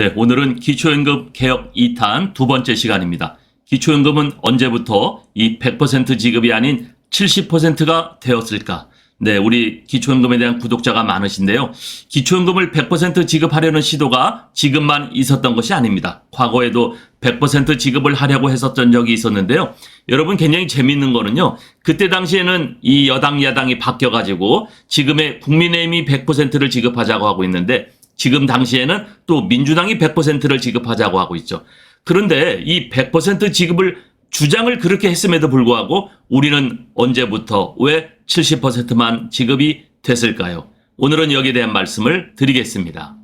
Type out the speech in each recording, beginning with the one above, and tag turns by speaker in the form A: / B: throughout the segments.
A: 네, 오늘은 기초연금 개혁 2탄 두 번째 시간입니다. 기초연금은 언제부터 이 100% 지급이 아닌 70%가 되었을까? 네, 우리 기초연금에 대한 구독자가 많으신데요. 기초연금을 100% 지급하려는 시도가 지금만 있었던 것이 아닙니다. 과거에도 100% 지급을 하려고 했었던 적이 있었는데요. 여러분 굉장히 재미있는 거는요. 그때 당시에는 이 여당, 야당이 바뀌어가지고 지금의 국민의힘이 100%를 지급하자고 하고 있는데 지금 당시에는 또 민주당이 100%를 지급하자고 하고 있죠. 그런데 이 100% 지급을 주장을 그렇게 했음에도 불구하고 우리는 언제부터 왜 70%만 지급이 됐을까요? 오늘은 여기에 대한 말씀을 드리겠습니다.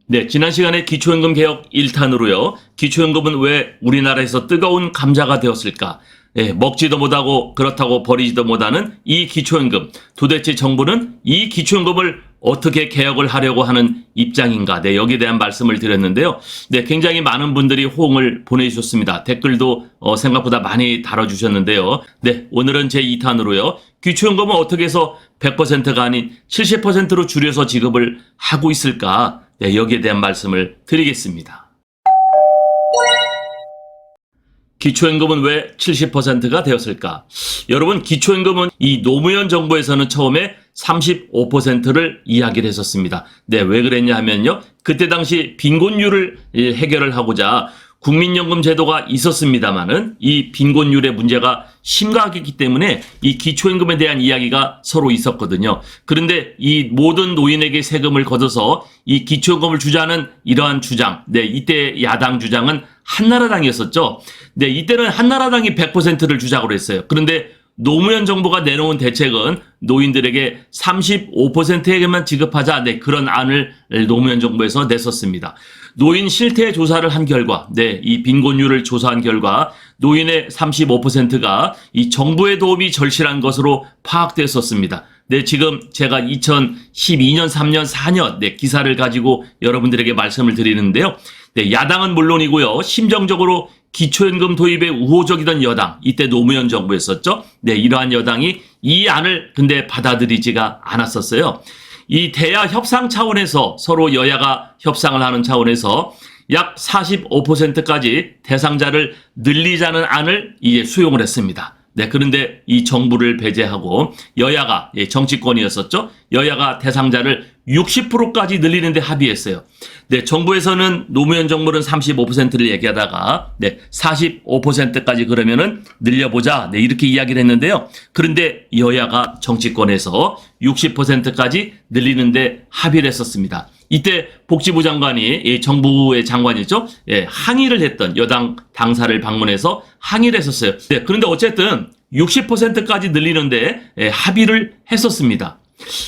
A: 네, 지난 시간에 기초연금 개혁 1탄으로요. 기초연금은 왜 우리나라에서 뜨거운 감자가 되었을까? 네, 먹지도 못하고 그렇다고 버리지도 못하는 이 기초연금. 도대체 정부는 이 기초연금을 어떻게 개혁을 하려고 하는 입장인가? 네, 여기에 대한 말씀을 드렸는데요. 네, 굉장히 많은 분들이 호응을 보내주셨습니다. 댓글도 생각보다 많이 달아주셨는데요. 네, 오늘은 제 2탄으로요. 기초연금은 어떻게 해서 100%가 아닌 70%로 줄여서 지급을 하고 있을까? 네, 여기에 대한 말씀을 드리겠습니다. 기초연금은 왜 70%가 되었을까? 여러분, 기초연금은 이 노무현 정부에서는 처음에 35%를 이야기를 했었습니다. 네, 왜 그랬냐 하면요. 그때 당시 빈곤율을 해결을 하고자 국민연금 제도가 있었습니다만은 이 빈곤율의 문제가 심각했기 때문에 이 기초연금에 대한 이야기가 서로 있었거든요. 그런데 이 모든 노인에게 세금을 걷어서 이 기초연금을 주자는 이러한 주장, 네, 이때 야당 주장은 한나라당이었었죠. 네, 이때는 한나라당이 100%를 주자고 했어요. 그런데 노무현 정부가 내놓은 대책은 노인들에게 35%에게만 지급하자, 네, 그런 안을 노무현 정부에서 냈었습니다. 노인 실태 조사를 한 결과, 네, 이 빈곤율을 조사한 결과 노인의 35%가 이 정부의 도움이 절실한 것으로 파악됐었습니다. 네, 지금 제가 2012년, 3년, 4년, 네, 기사를 가지고 여러분들에게 말씀을 드리는데요. 네, 야당은 물론이고요. 심정적으로 기초연금 도입에 우호적이던 여당, 이때 노무현 정부였었죠. 네, 이러한 여당이 이 안을 근데 받아들이지가 않았었어요. 이 대야 협상 차원에서 서로 여야가 협상을 하는 차원에서 약 45%까지 대상자를 늘리자는 안을 이제 수용을 했습니다. 네, 그런데 이 정부를 배제하고 여야가, 정치권이었었죠. 여야가 대상자를 60%까지 늘리는데 합의했어요. 네, 정부에서는 노무현 정부는 35%를 얘기하다가, 네, 45%까지 그러면은 늘려보자. 네, 이렇게 이야기를 했는데요. 그런데 여야가 정치권에서 60%까지 늘리는데 합의를 했었습니다. 이때 복지부 장관이, 정부의 장관이죠. 예, 항의를 했던 여당 당사를 방문해서 항의를 했었어요. 네, 그런데 어쨌든 60%까지 늘리는데 합의를 했었습니다.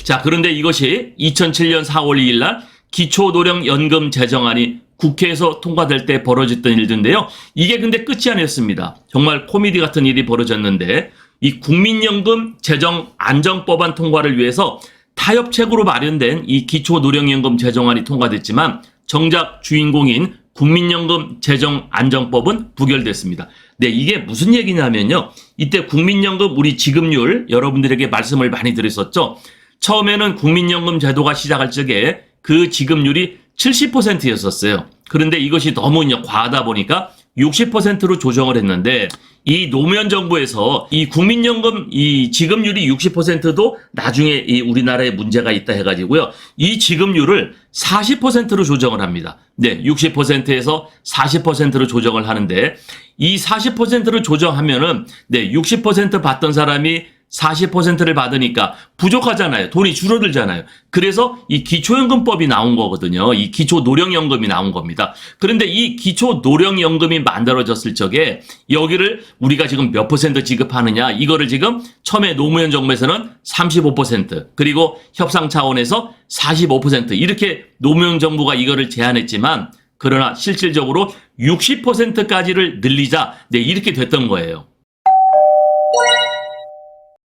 A: 자, 그런데 이것이 2007년 4월 2일 날 기초노령연금 제정안이 국회에서 통과될 때 벌어졌던 일인데요. 이게 근데 끝이 아니었습니다. 정말 코미디 같은 일이 벌어졌는데 이 국민연금 제정 안정법안 통과를 위해서 타협책으로 마련된 이 기초노령연금 제정안이 통과됐지만 정작 주인공인 국민연금 제정 안정법은 부결됐습니다. 네, 이게 무슨 얘기냐면요. 이때 국민연금 우리 지급률 여러분들에게 말씀을 많이 드렸었죠. 처음에는 국민연금 제도가 시작할 적에 그 지급률이 70%였었어요. 그런데 이것이 너무 과하다 보니까 60%로 조정을 했는데 이 노무현 정부에서 이 국민연금 이 지급률이 60%도 나중에 이 우리나라에 문제가 있다 해가지고요. 이 지급률을 40%로 조정을 합니다. 네, 60%에서 40%로 조정을 하는데 이 40%를 조정하면은 네, 60% 받던 사람이 40%를 받으니까 부족하잖아요. 돈이 줄어들잖아요. 그래서 이 기초연금법이 나온 거거든요. 이 기초노령연금이 나온 겁니다. 그런데 이 기초노령연금이 만들어졌을 적에 여기를 우리가 지금 몇 % 지급하느냐, 이거를 지금 처음에 노무현 정부에서는 35% 그리고 협상 차원에서 45% 이렇게 노무현 정부가 이거를 제안했지만 그러나 실질적으로 60%까지를 늘리자, 네, 이렇게 됐던 거예요.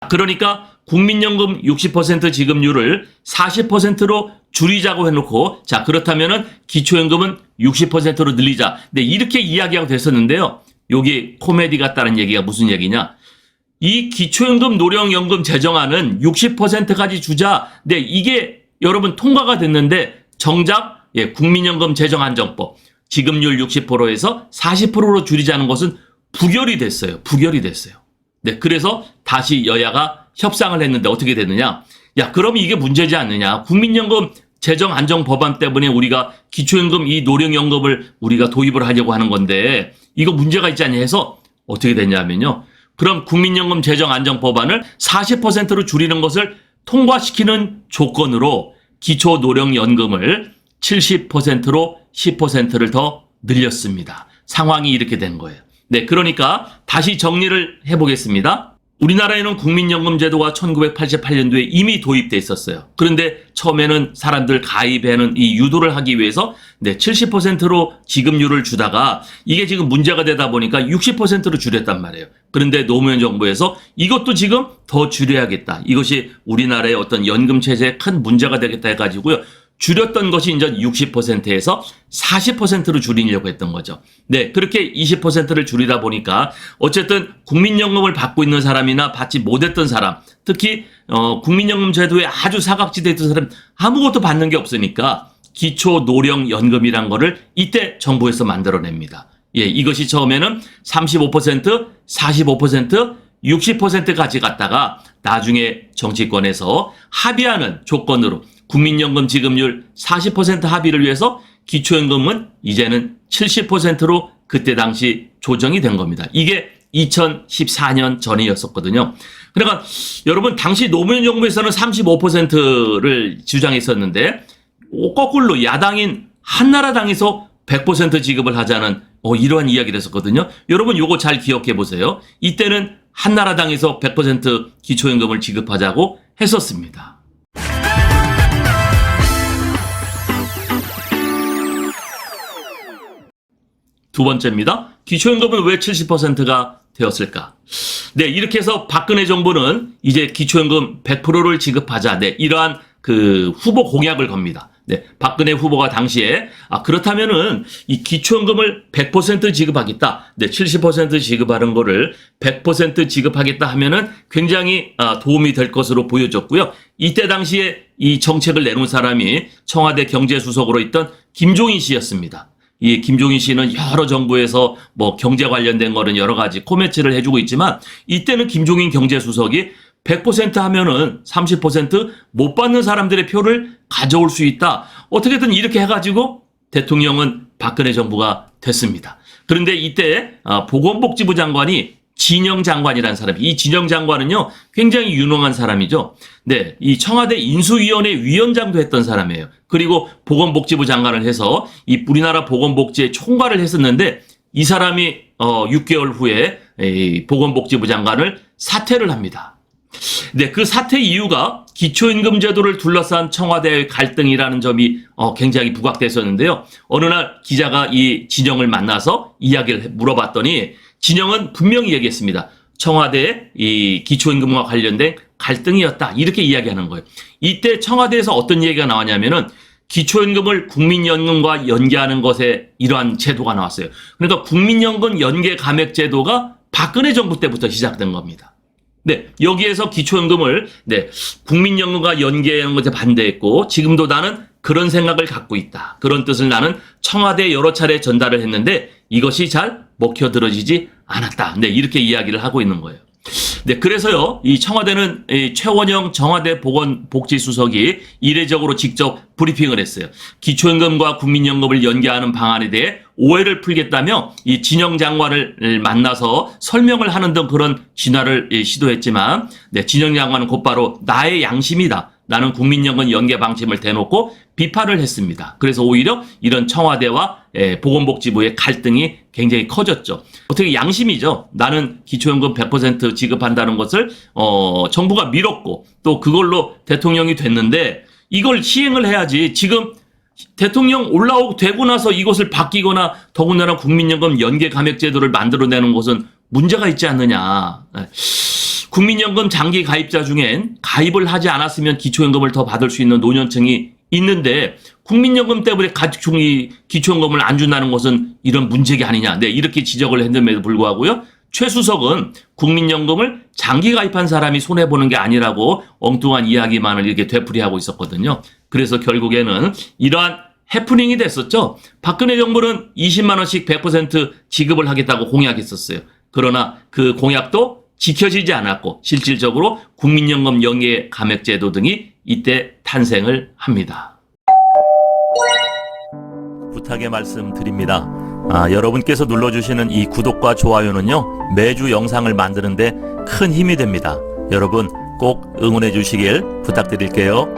A: 그러니까 국민연금 60% 지급률을 40%로 줄이자고 해놓고 자, 그렇다면은 기초연금은 60%로 늘리자. 네, 이렇게 이야기하고 됐었는데요. 여기 코미디 같다는 얘기가 무슨 얘기냐? 이 기초연금 노령연금 제정안은 60%까지 주자. 네, 이게 여러분 통과가 됐는데 정작 국민연금 제정안정법 지급률 60%에서 40%로 줄이자는 것은 부결이 됐어요. 부결이 됐어요. 네, 그래서 다시 여야가 협상을 했는데 어떻게 됐느냐? 야, 그럼 이게 문제지 않느냐? 국민연금 재정 안정 법안 때문에 우리가 기초연금 이 노령연금을 우리가 도입을 하려고 하는 건데 이거 문제가 있지 않냐 해서 어떻게 됐냐면요. 그럼 국민연금 재정 안정 법안을 40%로 줄이는 것을 통과시키는 조건으로 기초 노령연금을 70%로 10%를 더 늘렸습니다. 상황이 이렇게 된 거예요. 네, 그러니까 다시 정리를 해보겠습니다. 우리나라에는 국민연금 제도가 1988년도에 이미 도입돼 있었어요. 그런데 처음에는 사람들 가입하는 이 유도를 하기 위해서 70%로 지급률을 주다가 이게 지금 문제가 되다 보니까 60%로 줄였단 말이에요. 그런데 노무현 정부에서 이것도 지금 더 줄여야겠다. 이것이 우리나라의 어떤 연금 체제에 큰 문제가 되겠다 해가지고요. 줄였던 것이 이제 60%에서 40%로 줄이려고 했던 거죠. 네, 그렇게 20%를 줄이다 보니까 어쨌든 국민연금을 받고 있는 사람이나 받지 못했던 사람, 특히 국민연금 제도에 아주 사각지대에 있던 사람 아무것도 받는 게 없으니까 기초노령연금이란 거를 이때 정부에서 만들어냅니다. 예, 이것이 처음에는 35%, 45%, 60%까지 갔다가 나중에 정치권에서 합의하는 조건으로 국민연금 지급률 40% 합의를 위해서 기초연금은 이제는 70%로 그때 당시 조정이 된 겁니다. 이게 2014년 전이었었거든요. 그러니까 여러분 당시 노무현 정부에서는 35%를 주장했었는데 거꾸로 야당인 한나라당에서 100% 지급을 하자는 이러한 이야기를 했었거든요. 여러분 요거 잘 기억해 보세요. 이때는 한나라당에서 100% 기초연금을 지급하자고 했었습니다. 두 번째입니다. 기초연금은 왜 70%가 되었을까? 네, 이렇게 해서 박근혜 정부는 이제 기초연금 100%를 지급하자. 네, 이러한 그 후보 공약을 겁니다. 네, 박근혜 후보가 당시에 그렇다면은 이 기초연금을 100% 지급하겠다. 네, 70% 지급하는 거를 100% 지급하겠다 하면은 굉장히 도움이 될 것으로 보여졌고요. 이때 당시에 이 정책을 내놓은 사람이 청와대 경제수석으로 있던 김종인 씨였습니다. 이 김종인 씨는 여러 정부에서 뭐 경제 관련된 거는 여러 가지 코멘트를 해주고 있지만 이때는 김종인 경제수석이 100% 하면은 30% 못 받는 사람들의 표를 가져올 수 있다. 어떻게든 이렇게 해가지고 대통령은 박근혜 정부가 됐습니다. 그런데 이때 보건복지부 장관이 진영 장관이라는 사람이, 이 진영 장관은요 굉장히 유능한 사람이죠. 네, 이 청와대 인수위원회 위원장도 했던 사람이에요. 그리고 보건복지부 장관을 해서 이 우리나라 보건복지의 총괄을 했었는데 이 사람이 6개월 후에 이 보건복지부 장관을 사퇴를 합니다. 네, 그 사퇴 이유가 기초임금 제도를 둘러싼 청와대의 갈등이라는 점이 굉장히 부각됐었는데요. 어느 날 기자가 이 진영을 만나서 이야기를 물어봤더니 진영은 분명히 얘기했습니다. 청와대의 이 기초임금과 관련된 갈등이었다. 이렇게 이야기하는 거예요. 이때 청와대에서 어떤 얘기가 나왔냐면은 기초임금을 국민연금과 연계하는 것에 이러한 제도가 나왔어요. 그러니까 국민연금 연계 감액 제도가 박근혜 정부 때부터 시작된 겁니다. 네, 여기에서 기초연금을 국민연금과 연계하는 것에 반대했고 지금도 나는 그런 생각을 갖고 있다. 그런 뜻을 나는 청와대에 여러 차례 전달을 했는데 이것이 잘 먹혀들어지지 않았다. 네, 이렇게 이야기를 하고 있는 거예요. 네, 그래서요, 이 청와대는 이 최원영 청와대 보건복지수석이 이례적으로 직접 브리핑을 했어요. 기초연금과 국민연금을 연계하는 방안에 대해 오해를 풀겠다며 이 진영 장관을 만나서 설명을 하는 등 그런 진화를 시도했지만, 네, 진영 장관은 곧바로 나의 양심이다. 나는 국민연금 연계 방침을 대놓고 비판을 했습니다. 그래서 오히려 이런 청와대와 보건복지부의 갈등이 굉장히 커졌죠. 어떻게 양심이죠. 나는 기초연금 100% 지급한다는 것을 정부가 밀었고 또 그걸로 대통령이 됐는데 이걸 시행을 해야지. 지금 대통령 되고 나서 이것을 바뀌거나 더군다나 국민연금 연계 감액 제도를 만들어내는 것은 문제가 있지 않느냐. 국민연금 장기 가입자 중엔 가입을 하지 않았으면 기초연금을 더 받을 수 있는 노년층이 있는데 국민연금 때문에 기초연금을 안 준다는 것은 이런 문제가 아니냐. 네, 이렇게 지적을 했음에도 불구하고요. 최 수석은 국민연금을 장기 가입한 사람이 손해보는 게 아니라고 엉뚱한 이야기만을 이렇게 되풀이하고 있었거든요. 그래서 결국에는 이러한 해프닝이 됐었죠. 박근혜 정부는 20만 원씩 100% 지급을 하겠다고 공약했었어요. 그러나 그 공약도 지켜지지 않았고 실질적으로 국민연금 연계 감액제도 등이 이때 탄생을 합니다. 부탁의 말씀 드립니다. 여러분께서 눌러주시는 이 구독과 좋아요는요, 매주 영상을 만드는데 큰 힘이 됩니다. 여러분 꼭 응원해 주시길 부탁드릴게요.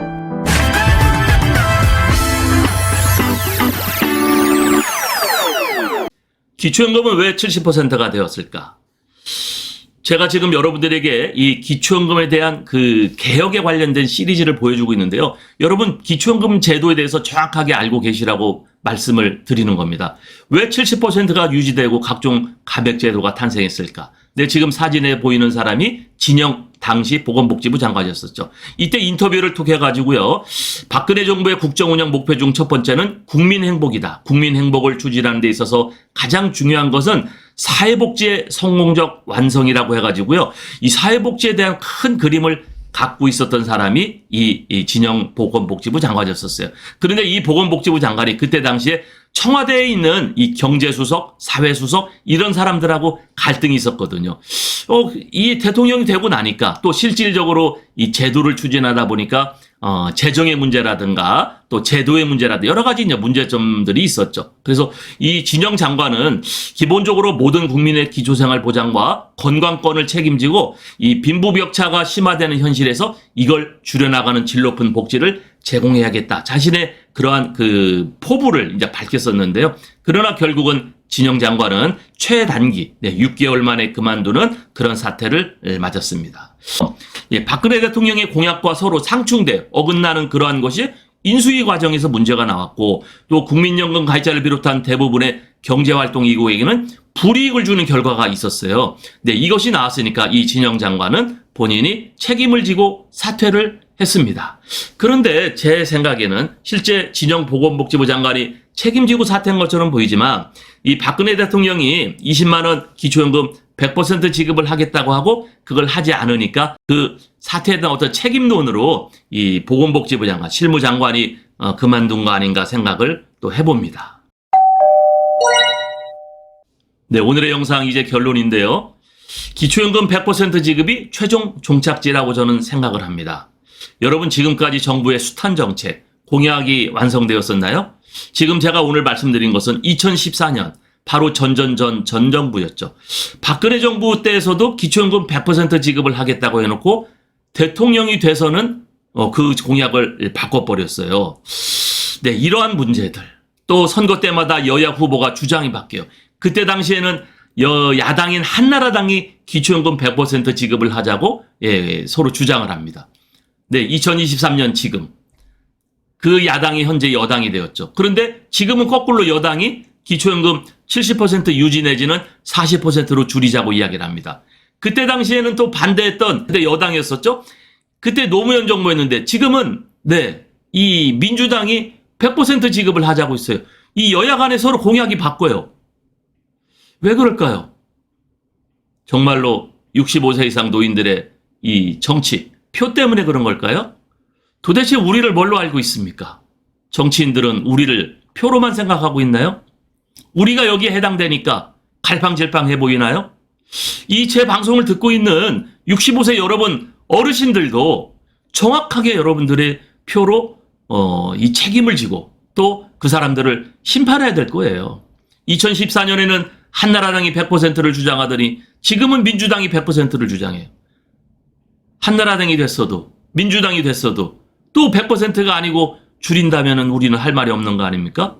A: 기초연금은 왜 70%가 되었을까? 제가 지금 여러분들에게 이 기초연금에 대한 그 개혁에 관련된 시리즈를 보여주고 있는데요. 여러분 기초연금 제도에 대해서 정확하게 알고 계시라고 말씀을 드리는 겁니다. 왜 70%가 유지되고 각종 감액 제도가 탄생했을까? 네, 지금 사진에 보이는 사람이 진영 당시 보건복지부 장관이었었죠. 이때 인터뷰를 통해가지고요. 박근혜 정부의 국정운영 목표 중 첫 번째는 국민 행복이다. 국민 행복을 추진하는 데 있어서 가장 중요한 것은 사회복지의 성공적 완성이라고 해가지고요. 이 사회복지에 대한 큰 그림을 갖고 있었던 사람이 이 진영 보건복지부 장관이었었어요. 그런데 이 보건복지부 장관이 그때 당시에 청와대에 있는 이 경제수석, 사회수석 이런 사람들하고 갈등이 있었거든요. 이 대통령이 되고 나니까 또 실질적으로 이 제도를 추진하다 보니까 재정의 문제라든가 또 제도의 문제라든가 여러 가지 이제 문제점들이 있었죠. 그래서 이 진영 장관은 기본적으로 모든 국민의 기초생활 보장과 건강권을 책임지고 이 빈부격차가 심화되는 현실에서 이걸 줄여나가는 질 높은 복지를 제공해야겠다. 자신의 그러한 그 포부를 이제 밝혔었는데요. 그러나 결국은 진영 장관은 최단기 6개월 만에 그만두는 그런 사태를 맞았습니다. 박근혜 대통령의 공약과 서로 상충돼 어긋나는 그러한 것이 인수위 과정에서 문제가 나왔고 또 국민연금 가입자를 비롯한 대부분의 경제활동 이구에게는 불이익을 주는 결과가 있었어요. 네, 이것이 나왔으니까 이 진영 장관은 본인이 책임을 지고 사퇴를 했습니다. 그런데 제 생각에는 실제 진영 보건복지부 장관이 책임지고 사퇴한 것처럼 보이지만 이 박근혜 대통령이 20만 원 기초연금 100% 지급을 하겠다고 하고 그걸 하지 않으니까 그 사퇴에 대한 어떤 책임론으로 이 보건복지부 장관, 실무장관이 그만둔 거 아닌가 생각을 또 해봅니다. 네, 오늘의 영상 이제 결론인데요. 기초연금 100% 지급이 최종 종착지라고 저는 생각을 합니다. 여러분 지금까지 정부의 숱한 정책, 공약이 완성되었었나요? 지금 제가 오늘 말씀드린 것은 2014년 바로 전 정부였죠. 박근혜 정부 때에서도 기초연금 100% 지급을 하겠다고 해놓고 대통령이 돼서는 그 공약을 바꿔버렸어요. 네, 이러한 문제들. 또 선거 때마다 여야 후보가 주장이 바뀌어요. 그때 당시에는 야당인 한나라당이 기초연금 100% 지급을 하자고 서로 주장을 합니다. 네, 2023년 지금 그 야당이 현재 여당이 되었죠. 그런데 지금은 거꾸로 여당이 기초연금 70% 유지 내지는 40%로 줄이자고 이야기를 합니다. 그때 당시에는 또 반대했던 그때 여당이었었죠. 그때 노무현 정부였는데 지금은 이 민주당이 100% 지급을 하자고 있어요. 이 여야 간에 서로 공약이 바뀌어요. 왜 그럴까요? 정말로 65세 이상 노인들의 이 정치, 표 때문에 그런 걸까요? 도대체 우리를 뭘로 알고 있습니까? 정치인들은 우리를 표로만 생각하고 있나요? 우리가 여기에 해당되니까 갈팡질팡해 보이나요? 이 제 방송을 듣고 있는 65세 여러분 어르신들도 정확하게 여러분들의 표로 이 책임을 지고 또 그 사람들을 심판해야 될 거예요. 2014년에는 한나라당이 100%를 주장하더니 지금은 민주당이 100%를 주장해요. 한나라당이 됐어도 민주당이 됐어도 또 100%가 아니고 줄인다면 우리는 할 말이 없는 거 아닙니까?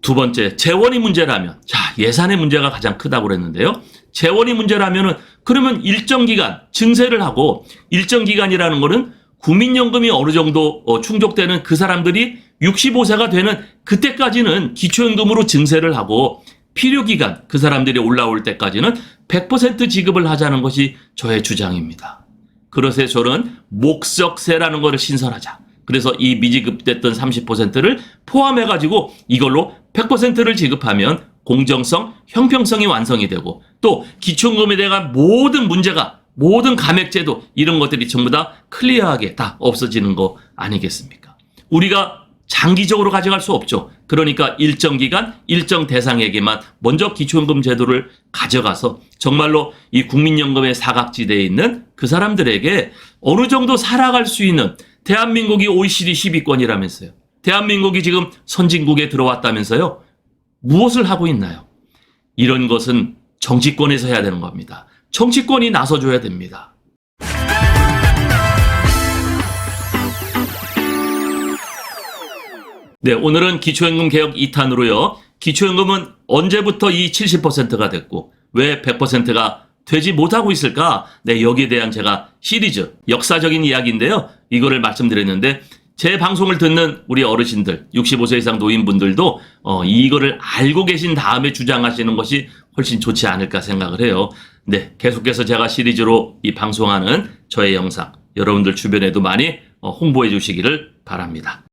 A: 두 번째, 재원이 문제라면, 자, 예산의 문제가 가장 크다고 그랬는데요. 재원이 문제라면은 그러면 일정 기간 증세를 하고, 일정 기간이라는 거는 국민연금이 어느 정도 충족되는 그 사람들이 65세가 되는 그때까지는 기초연금으로 증세를 하고 필요기간 그 사람들이 올라올 때까지는 100% 지급을 하자는 것이 저의 주장입니다. 그래서 저는 목적세라는 것을 신설하자. 그래서 이 미지급됐던 30%를 포함해가지고 이걸로 100%를 지급하면 공정성, 형평성이 완성이 되고 또 기초연금에 대한 모든 문제가 모든 감액제도 이런 것들이 전부 다 클리어하게 다 없어지는 거 아니겠습니까? 우리가 장기적으로 가져갈 수 없죠. 그러니까 일정 기간, 일정 대상에게만 먼저 기초연금 제도를 가져가서 정말로 이 국민연금의 사각지대에 있는 그 사람들에게 어느 정도 살아갈 수 있는 대한민국이 OECD 10위권이라면서요. 대한민국이 지금 선진국에 들어왔다면서요. 무엇을 하고 있나요? 이런 것은 정치권에서 해야 되는 겁니다. 정치권이 나서줘야 됩니다. 네, 오늘은 기초연금 개혁 2탄으로요. 기초연금은 언제부터 이 70%가 됐고 왜 100%가 되지 못하고 있을까? 네, 여기에 대한 제가 시리즈 역사적인 이야기인데요. 이거를 말씀드렸는데 제 방송을 듣는 우리 어르신들 65세 이상 노인분들도 이거를 알고 계신 다음에 주장하시는 것이 훨씬 좋지 않을까 생각을 해요. 네, 계속해서 제가 시리즈로 이 방송하는 저의 영상 여러분들 주변에도 많이 홍보해 주시기를 바랍니다.